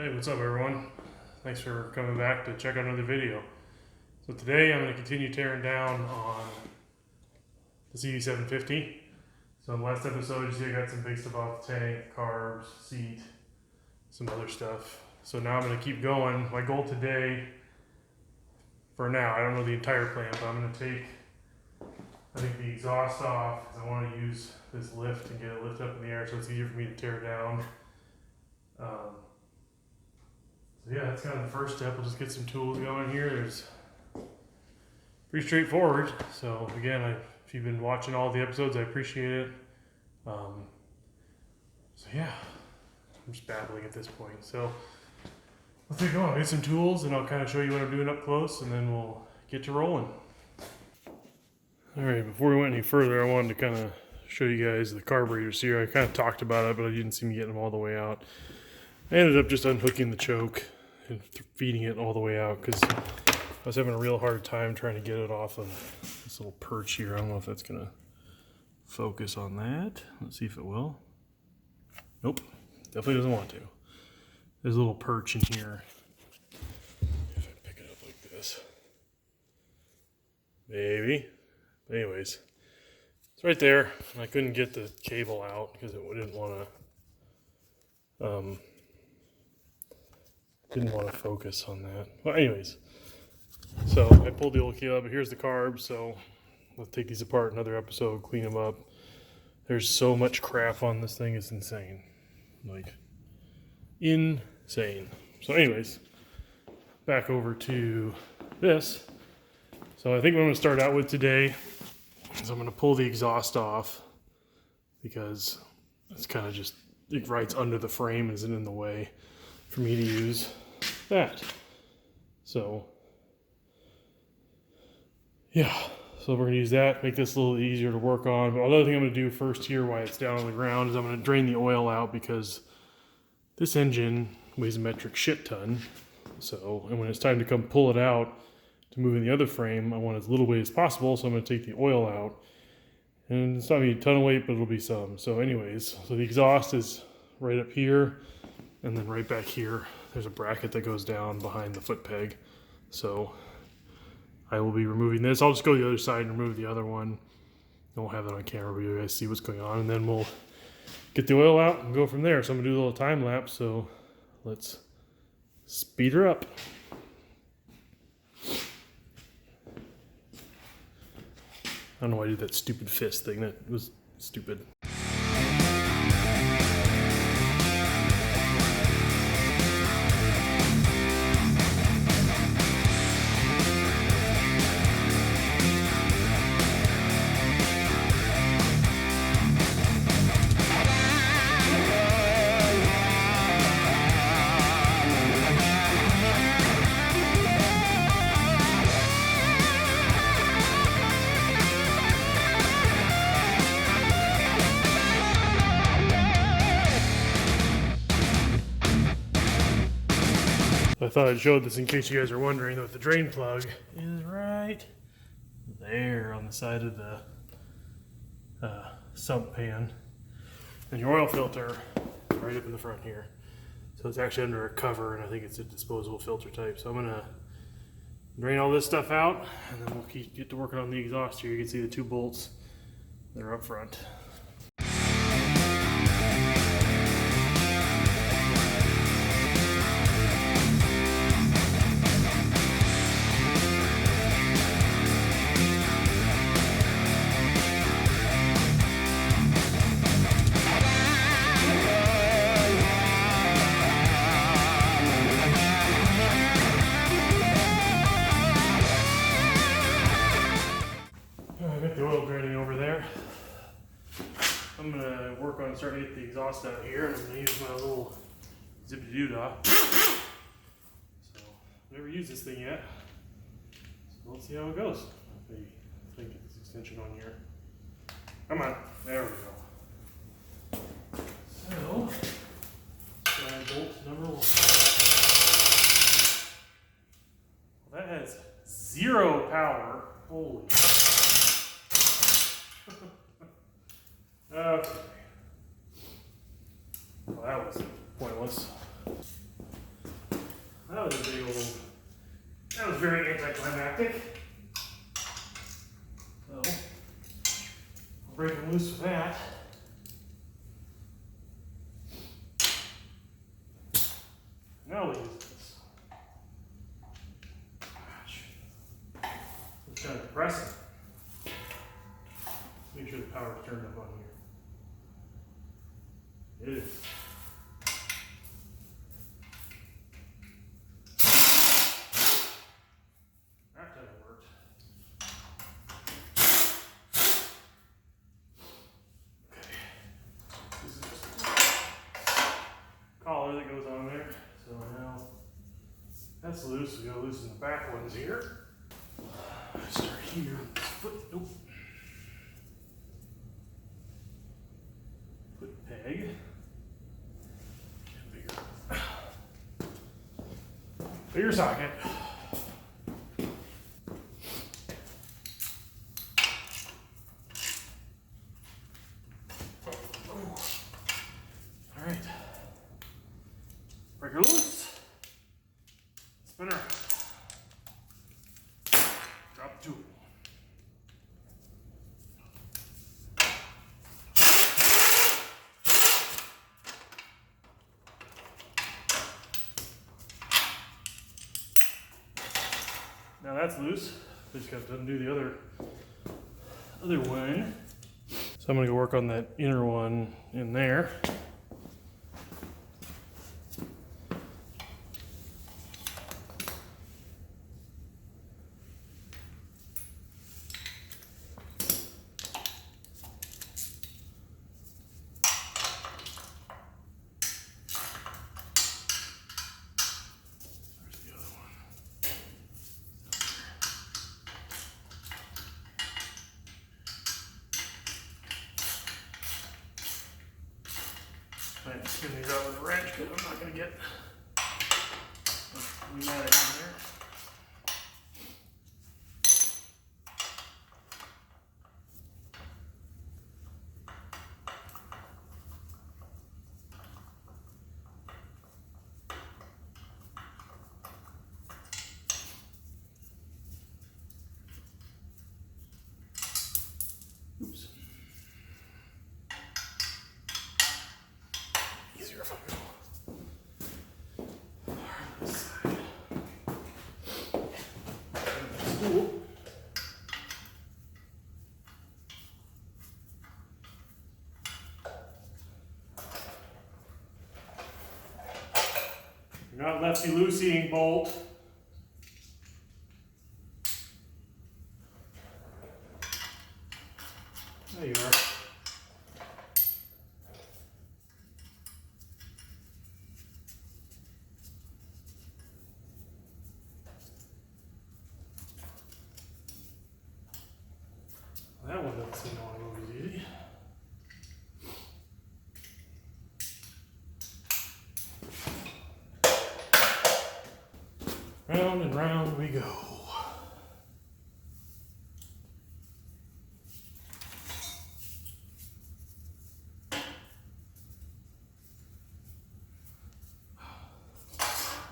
Hey, what's up everyone? Thanks for coming back to check out another video. So today I'm going to continue tearing down on the CB750. So in the last episode you see I got some big stuff off the tank, carbs, seat, some other stuff. So now I'm going to keep going. My goal today, for now, I don't know the entire plan, but I'm going to take, I think, the exhaust off because I want to use this lift and get it lifted up in the air so it's easier for me to tear down. So yeah, that's kind of the first step. We'll just get some tools going here. There's pretty straightforward. So again, if you've been watching all the episodes, I appreciate it. So yeah, I'm just babbling at this point. So let's get going. I'll get some tools and I'll kind of show you what I'm doing up close and then we'll get to rolling. All right, before we went any further, I wanted to kind of show you guys the carburetors here. I kind of talked about it, but I didn't see me getting them all the way out. I ended up just unhooking the choke and feeding it all the way out because I was having a real hard time trying to get it off of this little perch here. I don't know if that's going to focus on that. Let's see if it will. Nope, definitely doesn't want to. There's a little perch in here. If I pick it up like this. Maybe. But anyways, it's right there. I couldn't get the cable out because it didn't want to focus on that. Well, anyways, so I pulled the old key out, but here's the carbs. So let's take these apart another episode, clean them up. There's so much crap on this thing, it's insane. Like, insane. So anyways, back over to this. So I think what I'm going to start out with today is I'm going to pull the exhaust off because it's kind of just, it rides under the frame, isn't in the way for me to use that. So yeah, so we're going to use that, make this a little easier to work on. But another thing I'm going to do first here while it's down on the ground is I'm going to drain the oil out because this engine weighs a metric shit ton. So, and when it's time to come pull it out to move in the other frame, I want as little weight as possible. So I'm going to take the oil out, and it's not going to be a ton of weight, but it'll be some. So anyways, so the exhaust is right up here, and then right back here, there's a bracket that goes down behind the foot peg. So I will be removing this. I'll just go to the other side and remove the other one. I won't have that on camera, but you guys see what's going on. And then we'll get the oil out and go from there. So I'm gonna do a little time lapse. So let's speed her up. I don't know why I did that stupid fist thing. That was stupid. I thought I'd show this in case you guys are wondering that the drain plug is right there on the side of the sump pan. And your oil filter right up in the front here. So it's actually under a cover, and I think it's a disposable filter type. So I'm gonna drain all this stuff out, and then we'll get to working on the exhaust here. You can see the two bolts that are up front. I'm going to work on starting to get the exhaust out here, and I'm going to use my little zip-a-doo-dah. So, I've never used this thing yet, so let's see how it goes. I think it's extension on here. Come on, there we go. So, bolt number one. Well, that has 0 power. Holy. Okay. Well, that was pointless. Another big old, that was very anticlimactic. So, I'll break them loose with that. Now we'll use this. Gosh. It's kind of depressing. Make sure the power's turned up on here. It is. That kind of worked. Okay. This is just a collar that goes on there. So now that's loose. We gotta loosen the back ones here. Start here. Foot. Nope. Foot peg. Bigger socket. All right. Breaker loose. Spin around. Drop the tool. Now that's loose. We just got to undo the other one. So I'm gonna go work on that inner one in there. I have to spin these out with a wrench because I'm not going to get pneumatic in there. Oops. Easier if I go. This side. Spool. You're not lefty-looseying bolt. There you are. That one doesn't seem to want to move as easy. Round and round we go.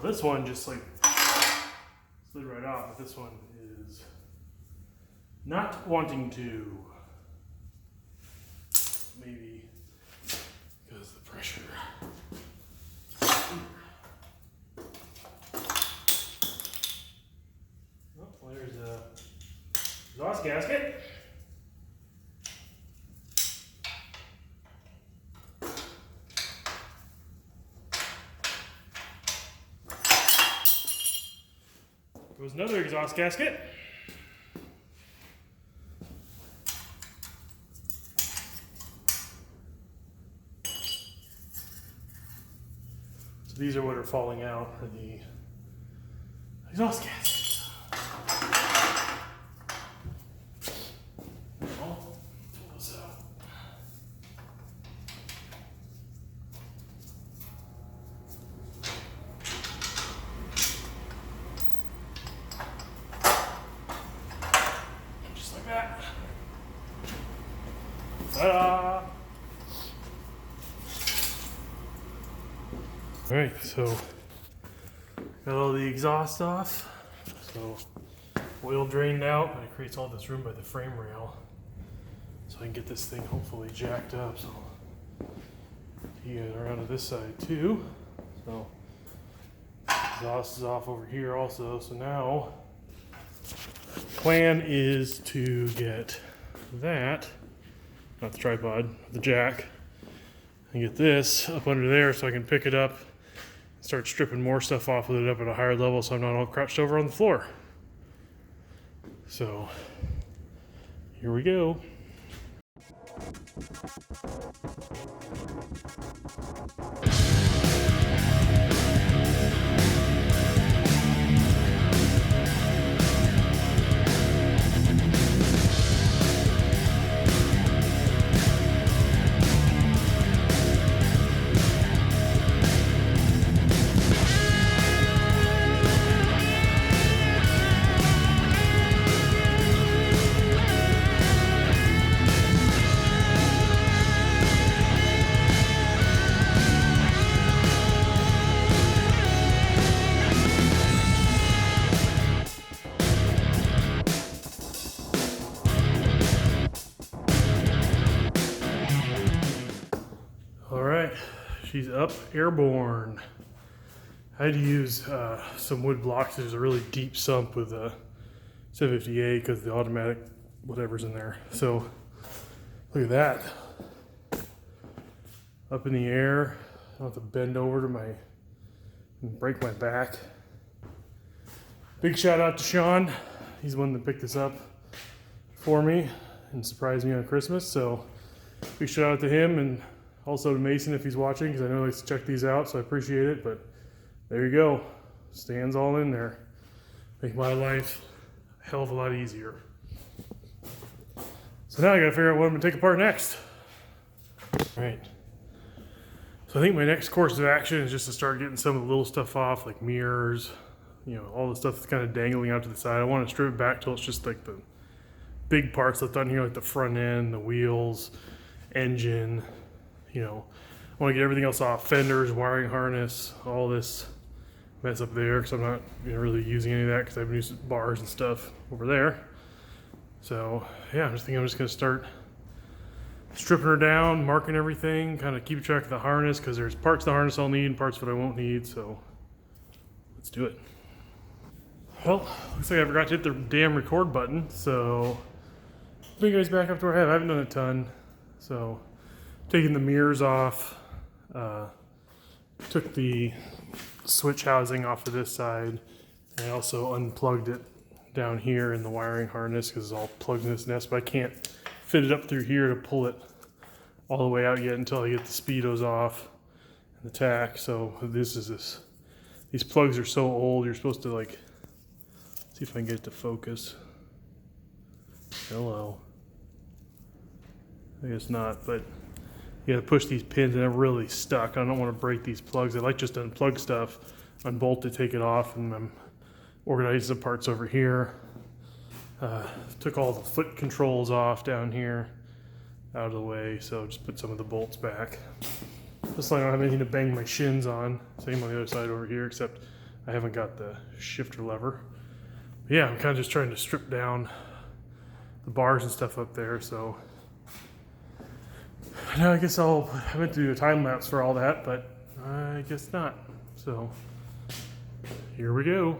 This one just like slid right off, but this one is not wanting to. Maybe because the pressure. Oh, there's a exhaust gasket. Goes another exhaust gasket. So these are what are falling out for the exhaust gaskets. I'll pull this out. That. Ta-da! Alright, so Got all the exhaust off, so oil drained out, but it creates all this room by the frame rail. So I can get this thing hopefully jacked up. So you get around to this side too. So exhaust is off over here also. So now plan is to get that, not the tripod, the jack, and get this up under there so I can pick it up, start stripping more stuff off with it up at a higher level so I'm not all crouched over on the floor. So here we go. She's up, airborne. I had to use some wood blocks. There's a really deep sump with a 750A because the automatic whatever's in there. So look at that. Up in the air. I don't have to bend over to and break my back. Big shout out to Sean. He's the one that picked this up for me and surprised me on Christmas. So big shout out to him, and also to Mason if he's watching, because I know he likes to check these out, so I appreciate it. But there you go. Stands all in there. Make my life a hell of a lot easier. So now I gotta figure out what I'm gonna take apart next. All right. So I think my next course of action is just to start getting some of the little stuff off, like mirrors, all the stuff that's kind of dangling out to the side. I want to strip it back till it's just like the big parts left on here, like the front end, the wheels, engine. I want to get everything else off, fenders, wiring harness, all this mess up there, because I'm not really using any of that because I have new bars and stuff over there. So yeah, I'm just going to start stripping her down, marking everything, kind of keep track of the harness, because there's parts of the harness I'll need and parts that I won't need. So let's do it. Well, looks like I forgot to hit the damn record button, so bring you guys back up to where I haven't done a ton. So taking the mirrors off, took the switch housing off of this side, and I also unplugged it down here in the wiring harness because it's all plugged in this nest, but I can't fit it up through here to pull it all the way out yet until I get the speedos off and the tack. So these plugs are so old, you're supposed to see if I can get it to focus. Hello. I guess not, but you gotta push these pins and they're really stuck. I don't want to break these plugs. I like just to unplug stuff, unbolt it, take it off, and I'm organizing the parts over here. Took all the foot controls off down here, out of the way, so just put some of the bolts back. Just so I don't have anything to bang my shins on. Same on the other side over here, except I haven't got the shifter lever. But yeah, I'm kind of just trying to strip down the bars and stuff up there, so now I guess I meant to do a time lapse for all that, but I guess not. So here we go.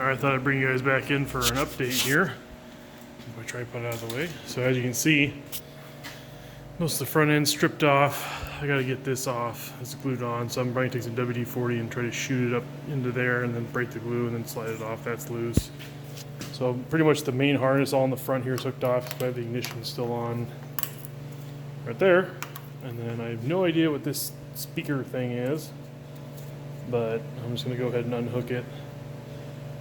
Alright, I thought I'd bring you guys back in for an update here. Get my tripod out of the way. So as you can see, most of the front end stripped off. I gotta get this off. It's glued on, so I'm going to take some WD-40 and try to shoot it up into there and then break the glue and then slide it off. That's loose. So pretty much the main harness all in the front here is hooked off, but the ignition is still on right there. And then I have no idea what this speaker thing is, but I'm just gonna go ahead and unhook it.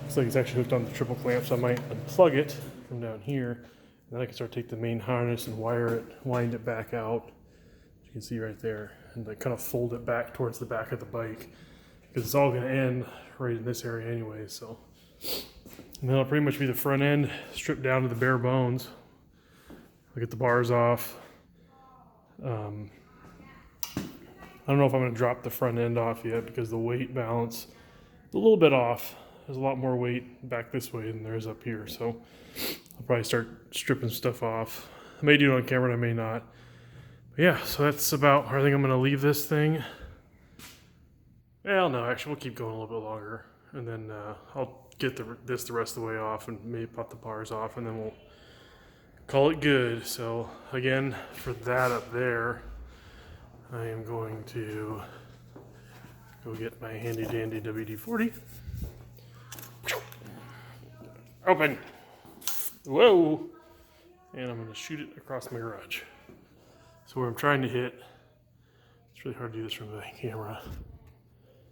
Looks like it's actually hooked on the triple clamp, so I might unplug it from down here. And then I can start to take the main harness and wire it, wind it back out, as you can see right there, and like kind of fold it back towards the back of the bike, because it's all gonna end right in this area anyway, so. And then it'll pretty much be the front end stripped down to the bare bones. I'll get the bars off. I don't know if I'm gonna drop the front end off yet because the weight balance is a little bit off. There's a lot more weight back this way than there is up here, so I'll probably start stripping stuff off. I may do it on camera and I may not. But yeah, so that's about where I think I'm gonna leave this thing. Well, no, actually we'll keep going a little bit longer, and then I'll get this the rest of the way off and maybe pop the bars off, and then we'll call it good. So again, for that up there, I am going to go get my handy dandy WD-40. Open. Whoa. And I'm going to shoot it across my garage. So where I'm trying to hit, it's really hard to do this from the camera.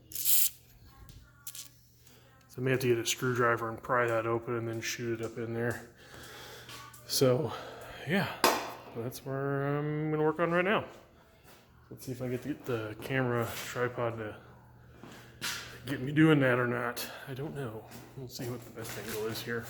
So I may have to get a screwdriver and pry that open and then shoot it up in there. So yeah, that's where I'm going to work on right now. Let's see if I get the camera tripod to get me doing that or not. I don't know. We'll see what the best angle is here.